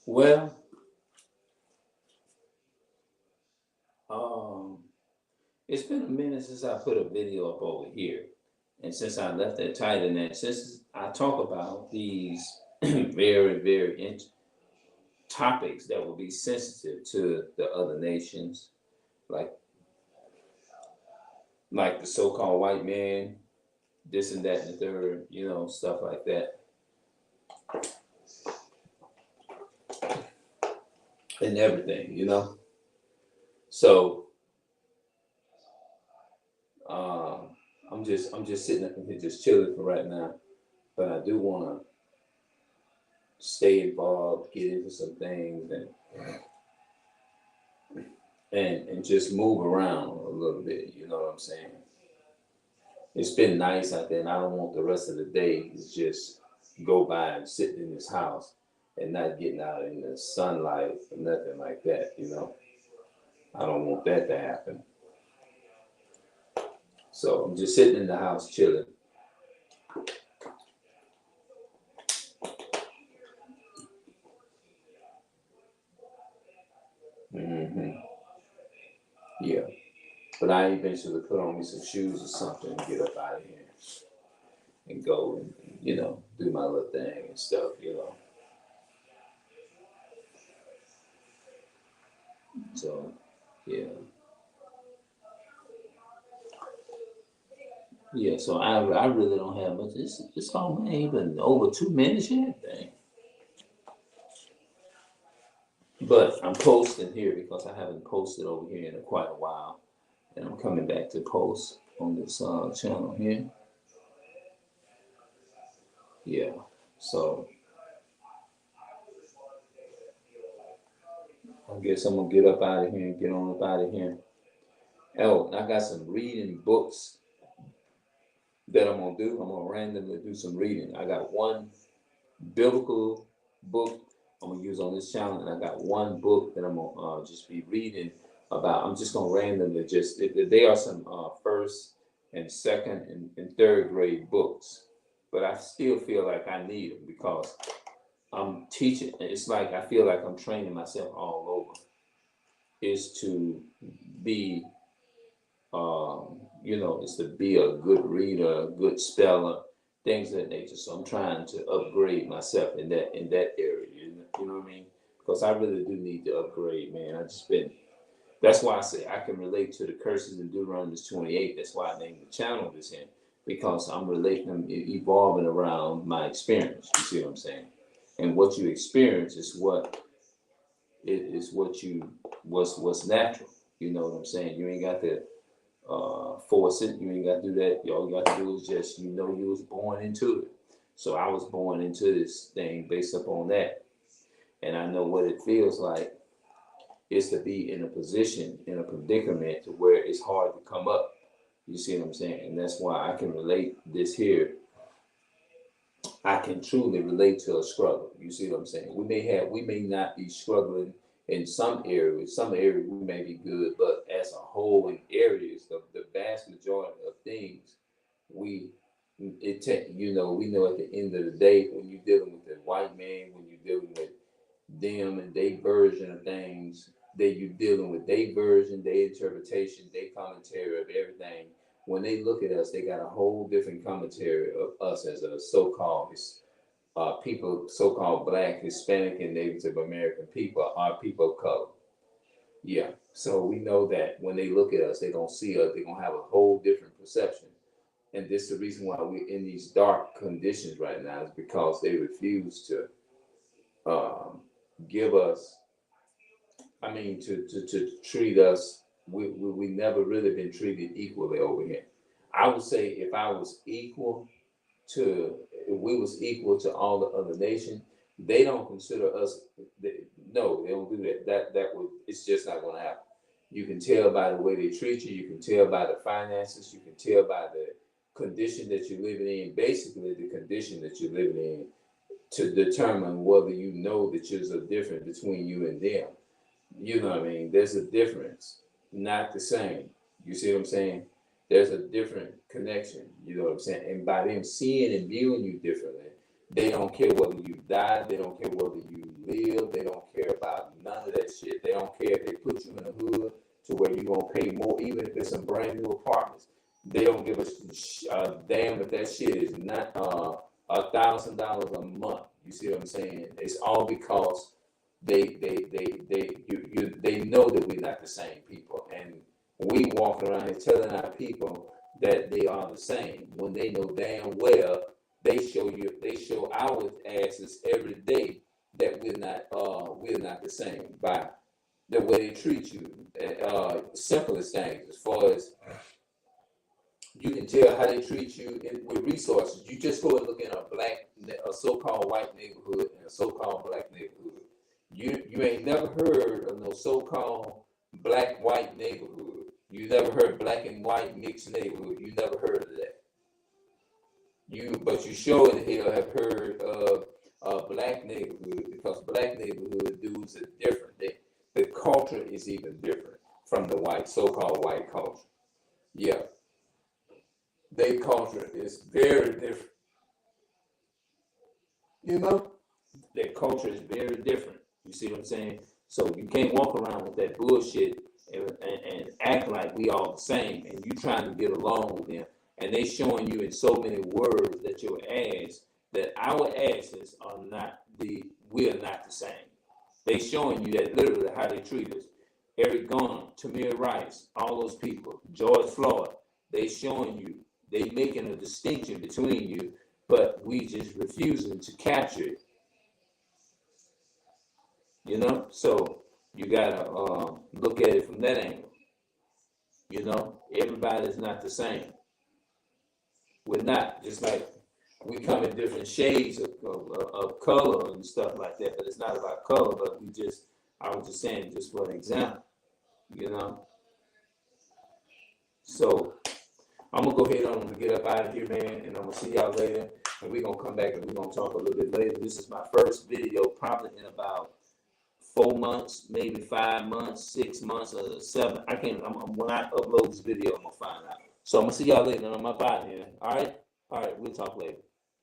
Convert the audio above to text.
Well, um, it's been a minute since I put a video up over here. And since I left that title in that, since I talk about these very, topics that will be sensitive to the other nations, like the so-called white man, this and that and the third, stuff like that, and everything. So um, I'm just sitting up here just chilling for right now, but I do want to stay involved, get into some things, and just move around a little bit. You know what I'm saying? It's been nice out there, and I don't want the rest of the day to just go by and sitting in this house and not getting out in the sunlight or nothing like that. I don't want that to happen. So I'm just sitting in the house chilling. hmm Yeah. But I eventually put on me some shoes or something and get up out of here and go and, do my little thing and stuff. So, yeah. Yeah, so I really don't have much. It's all ain't even over 2 minutes yet, dang. But I'm posting here because I haven't posted over here in quite a while, and I'm coming back to post on this channel here. Yeah, so I guess I'm gonna get up out of here and get on up out of here. Oh, and I got some reading books that I'm gonna do. I'm gonna randomly do some reading. I got one biblical book I'm gonna use on this channel, and I got one book that I'm gonna just be reading about. I'm just gonna randomly they are some first and second and third grade books, but I still feel like I need them because I'm teaching. It's like I feel like I'm training myself all over. Is to be is to be a good reader, a good speller, things of that nature. So I'm trying to upgrade myself in that area. You know what I mean? Because I really do need to upgrade, man. I just been. That's why I say I can relate to the curses in Deuteronomy 28. That's why I named the channel this in, because I'm relating them, evolving around my experience. You see what I'm saying? And what you experience is what you what's natural. You know what I'm saying? You ain't got to force it. You ain't got to do that. All you got to do is just you was born into it. So I was born into this thing based upon that, and I know what it feels like is to be in a position, in a predicament to where it's hard to come up. You see what I'm saying? And that's why I can relate this here. I can truly relate to a struggle. You see what I'm saying? We may not be struggling in some areas. Some areas we may be good, but as a whole in areas, the vast majority of things, we we know at the end of the day when you're dealing with the white man, when you're dealing with them and their version of things, that you're dealing with their version, their interpretation, their commentary of everything. When they look at us, they got a whole different commentary of us as a so-called people, so-called Black, Hispanic, and Native American people, are people of color. Yeah. So we know that when they look at us, they don't see us. They're gonna have a whole different perception. And this is the reason why we're in these dark conditions right now, is because they refuse to um, give us. I mean, to treat us. We never really been treated equally over here. I would say if I was equal to if we was equal to all the other nations, they don't consider us. No, they don't do that. That would it's just not going to happen. You can tell by the way they treat you. You can tell by the finances. You can tell by the condition that you're living in. Basically, the condition that you're living in to determine whether you know that there's a difference between you and them. You know what I mean? There's a difference, not the same. You see what I'm saying? There's a different connection. You know what I'm saying? And by them seeing and viewing you differently, they don't care whether you died. They don't care whether you live. They don't care about none of that shit. They don't care if they put you in the hood to where you're gonna pay more, even if it's some brand new apartments. They don't give a damn if that shit is not $1,000 a month. You see what I'm saying? It's all because they know that we're not the same people, and we walk around and telling our people that they are the same when they know damn well they show our asses every day that we're not the same by the way they treat you. Simplest things, as far as you can tell how they treat you with resources. You just go and look in a so-called white neighborhood and a so-called black neighborhood. You ain't never heard of no so-called black-white neighborhood. You never heard black and white mixed neighborhood. You never heard of that. But you sure in hell have heard of a black neighborhood, because black neighborhood dudes are different. The culture is even different from the white, so-called white culture. Yeah. Their culture is very different. You know? Their culture is very different. You see what I'm saying? So you can't walk around with that bullshit and act like we all the same, and you trying to get along with them. And they showing you in so many words that your ass, that our asses are not we're not the same. They showing you that literally how they treat us. Eric Garner, Tamir Rice, all those people, George Floyd, they showing you, they making a distinction between you, but we just refusing to capture it. You know, so you gotta look at it from that angle. You know, everybody's not the same. We're not, just like we come in different shades of color and stuff like that, but it's not about color, but I was just saying, just for an example, you know. So I'm gonna go ahead on and get up out of here, man, and I'm gonna see y'all later, and we're gonna come back and we're gonna talk a little bit later. This is my first video, probably in about 4 months, maybe 5 months, 6 months, or 7. I can't. When I upload this video, I'm gonna find out. So I'm gonna see y'all later. I'm up out here. All right. We'll talk later.